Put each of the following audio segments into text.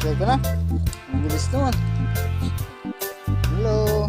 Teka na. Ang bilis naman. Hello.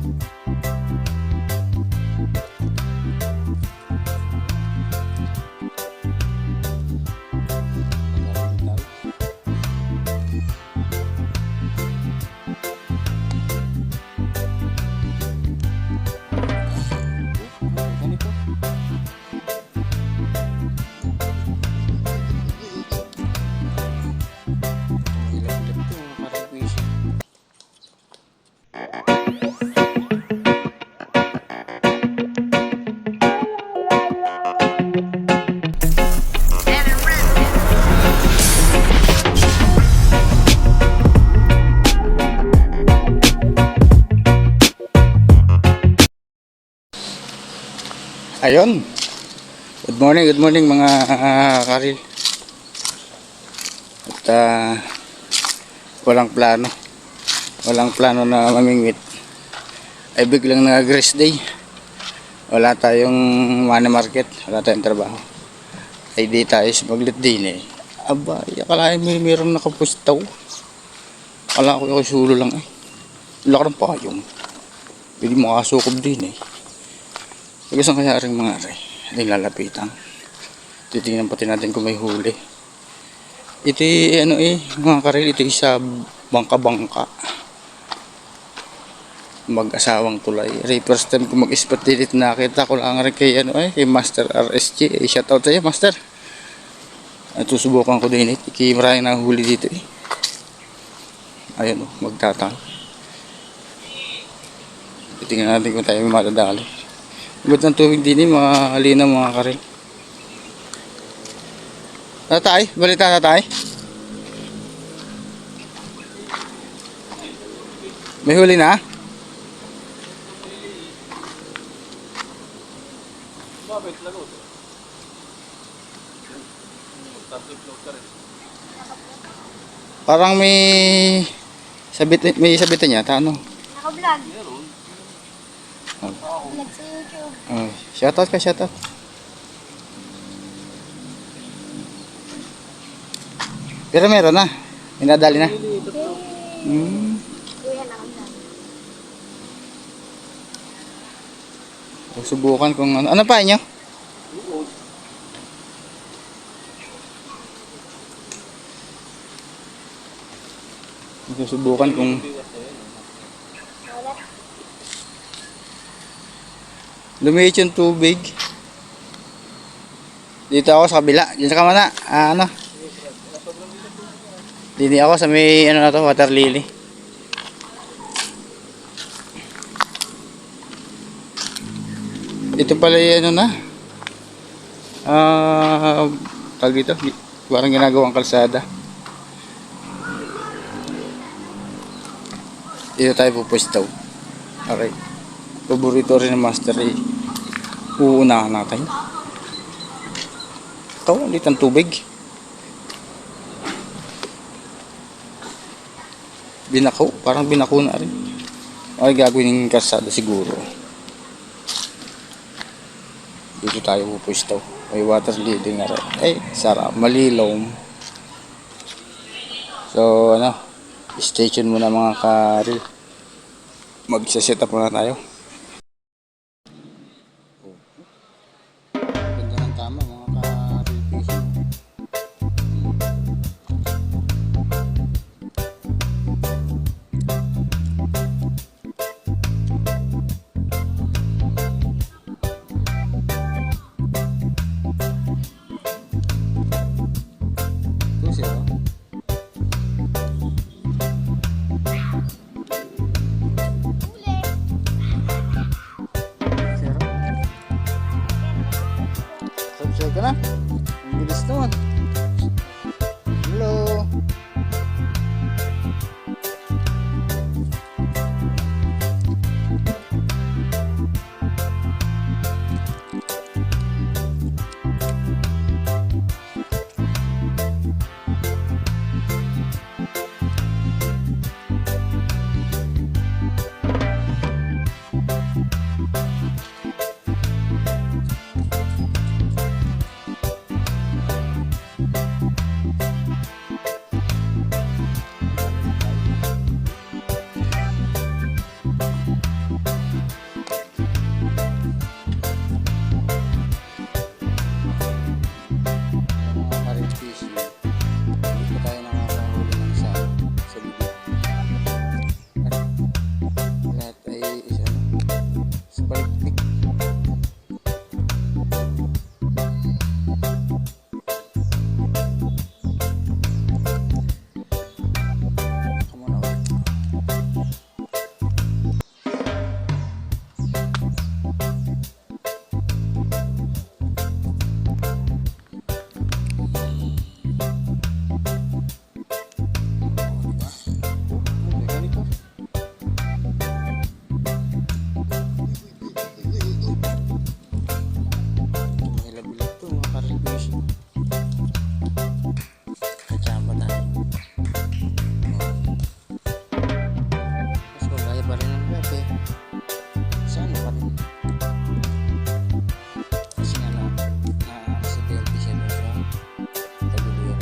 Ayun. Good morning mga karil. At walang plano na mamingwit. Ay biglang nag-rest day. Wala tayong money market, wala tayong trabaho. Ay di tayo maglit din eh. Aba, akalain mo mayroong nakapustaw. Akala ko yung sulo lang eh. Laki ng payong. Pwede makasukob din eh. Pag isang kaya rin mga aray, ay lalapitan. Titingnan pati natin kung may huli. Ito ano mga karil, ito sa bangka-bangka. Mag-asawang tulay. First time ko mag-spot dito, nakita ko lang rin kay kay Master RSG. Shoutout sa'yo, Master. At susubukan ko din kay maraming nahuli dito eh. Ayun magtatang. Titingnan natin kung tayo may matadali. Ba't ng tubig din mga halina mga karil. Tatay, balita tatay. May huli na? Bakit lagot? Parang may sabitan niya, ano? Naka-vlog. Vlog sa YouTube. Shoutout ka, shoutout. Pero meron na. Minadali na. Kuya, naka-vlog. Subukan kung ano. Ano pa inyo? Susubukan kung lumiit yung tubig. Dito ako sa kabila. Diyan sa kamana. Dito ako sa may na to, water lily. Ito pala yung tag dito. Parang ginagawang kalsada. Dito tayo pupwesto. Okay. Paborito rin ng master eh. Uunahan natin. Ito, ulit ang tubig. Binako, parang binako na rin. Ay gagawin ng kasada siguro. Dito tayo pupwesto. May water lily nga rin. Ay, sarap, malilaw. So, stay tuned muna mga karil. Magsa-set up muna tayo. Ganda ng tama mga karil. Ito siya. Kachamba tayo. Mas magaya pa rin ang gabi. Saan pa rin? Kasi nga sa BLT siya doon sa Taguluyan.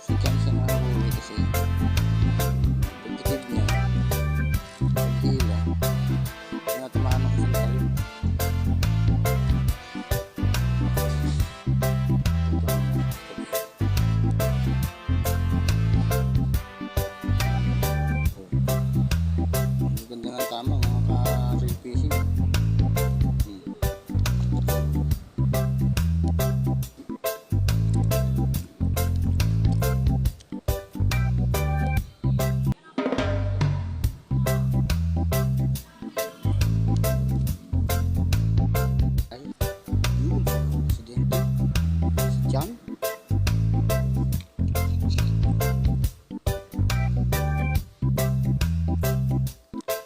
Sikan siya nakahuli kasi pagkitid niya, pagkila, tinatamaan ako sa talim. Ang ganda ng tama mga ka-real fishing. Ay, aksidente. Si Jan.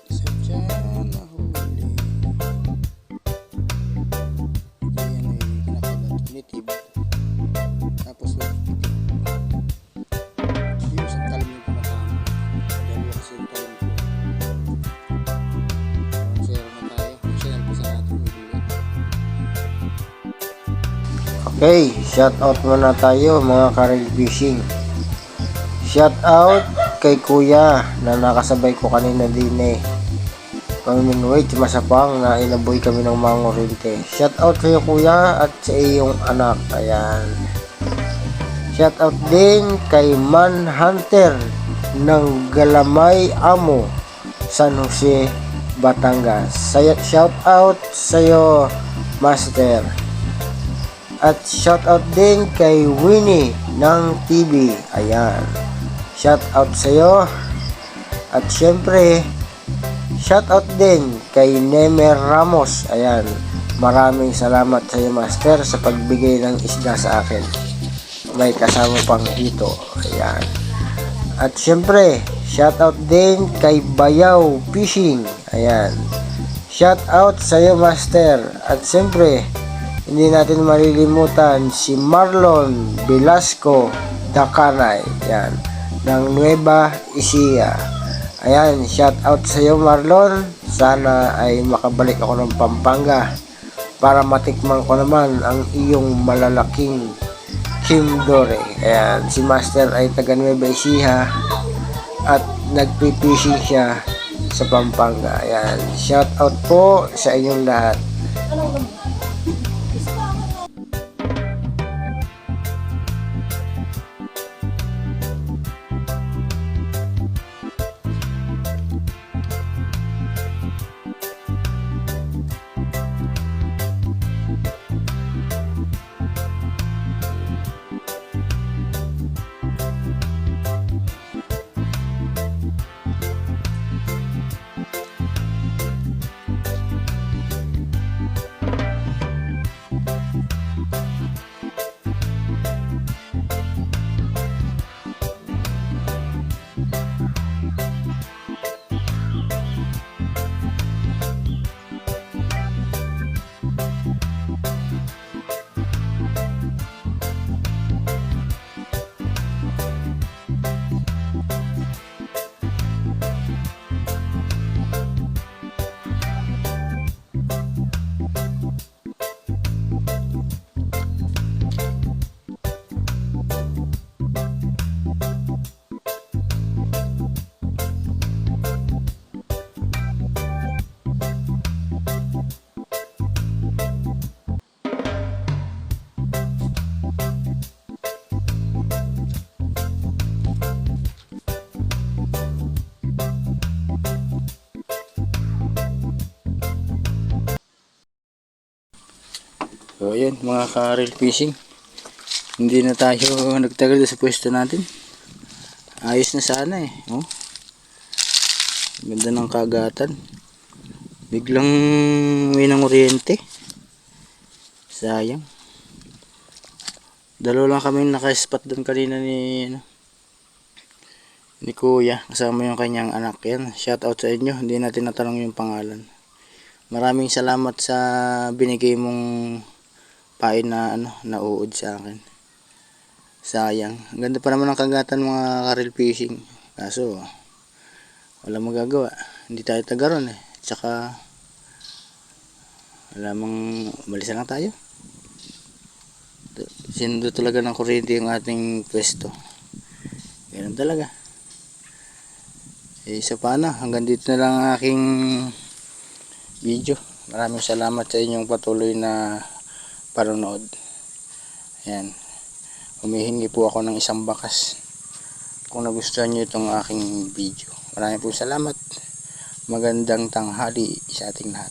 Si Jan nahuli. Hindi yan ay kinakagat. Native. Tapos yung isang talim yung tumatama. Dalawa kasi yung talim ko. Parang zero na tayo. Channel pa sa natin. Okay, shout out muna tayo mga ka-real fishing. Shout out kay kuya na nakasabay ko kanina din eh. Pamiminwait, masapang na inaboy kami ng mga ngorente. Shout out sa'yo kuya at sa iyong anak. Ayan. Shout out din kay Manhunter ng Galamay Amo, San Jose, Batangas. Shout out sa'yo, Master. At shout out din kay Winnie ng TV. Ayan. Shout out sa iyo. At syempre, shout out din kay Nemer Ramos. Ayan. Maraming salamat sa iyo, Master, sa pagbigay ng isda sa akin. May kasama pang hito. Ayan. At syempre, shout out din kay Bayaw Fishing. Ayan. Shout out sa iyo, Master. At syempre, hindi natin malilimutan si Marlon Velasco Dakanay, yan, ng Nueva Ecija. Ayan, shout out sa iyo Marlon. Sana ay makabalik ako ng Pampanga para matikman ko naman ang iyong malalaking Kimdore. Ayan, si Master ay taga Nueva Ecija at nagpipishing siya sa Pampanga. Ayan, shout out po sa inyong lahat. So ayun mga ka-real fishing, hindi na tayo nagtagal sa pwesto natin Ayos na sana eh. Oh. Ganda ng kagatan. Biglang may nanguryente. Sayang. Dalawa lang kami naka-spot doon kanina ni Kuya. Kasama yung kanyang anak. Yan. Shout out sa inyo. Hindi natin natanong yung pangalan. Maraming salamat sa binigay mong pain na na uod sa akin. Sayang. Ang ganda pa naman ng kagatan mga karel fishing. Kaso wala magagawa. Hindi tayo taga ron eh. Tsaka wala mang umalis na lang tayo. Sinundo talaga ng kuryente yung ating pwesto. Ganun talaga. Isa pa na. Hanggang dito na lang ang aking video. Maraming salamat sa inyong patuloy na panonood. Ayan. Humihingi po ako ng isang bakas kung nagustuhan nyo itong aking video. Maraming po salamat. Magandang tanghali sa ating lahat.